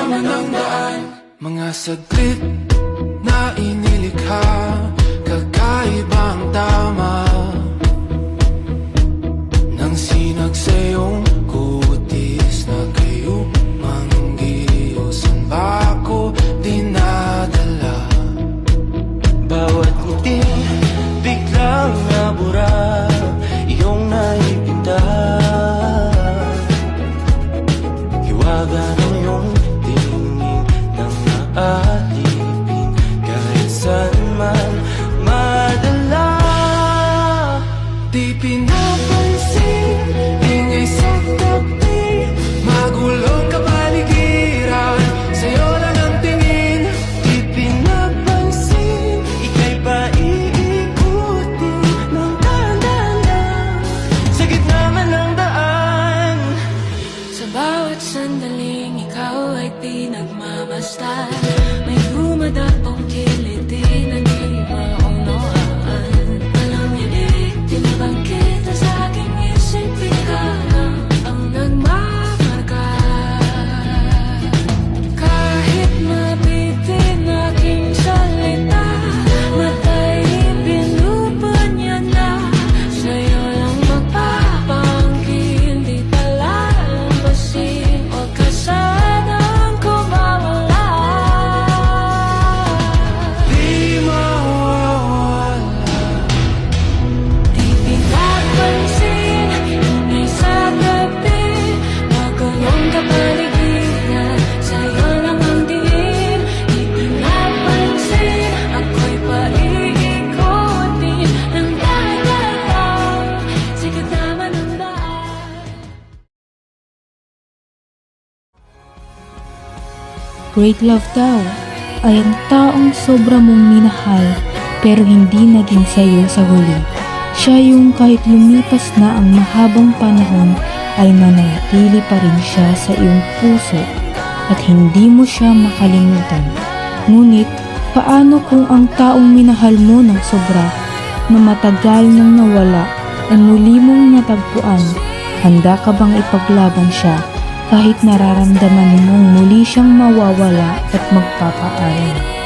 naman ang daan. Mga saglit na inilikha, kakaibang tama nang sinag sa iyong kutis na kayo manggiyosan ba ako dinadala? Bawat ngiti biglang nabura, iyong naipinta. Hiwaga ng iyong tingin nang naalipin, kahit saan man madala. Di pinapansin, ingay sa tabi, magulong kapaligiran, sa'yo lang ang tingin. Di pinapansin, ika'y paiikutin ng dahan-dahan sa gitna man ng daan. Sa bawat sandaling ikaw ay pinagmamasdan, may dumadapong kiliti na di maunawaan. Alam niya di, tinabang kita sa aking isip, ikaw lang ang nagmamarka. Kahit mabitin aking salita, matay pinupad niya na, sa'yo lang magpapangkin, di palalampasin, huwag ka sanang kumawala. Di mawawala. Di pinapansin, ingay sa gabi, magulong kapaligiran, sa'yo lang ang diin. Di pinapansin, ako'y paiikutin ng dahan-dahan sa gitna man ng daan. Great love daw ay ang taong sobra mong minahal pero hindi naging sayo sa huli. Siya yung kahit lumipas na ang mahabang panahon ay nanatili pa rin siya sa iyong puso at hindi mo siya makalimutan. Ngunit paano kung ang taong minahal mo ng sobra na matagal nang nawala ay muli mong natagpuan? Handa ka bang ipaglaban siya kahit nararamdaman mong muli siyang mawawala at magpapaalam?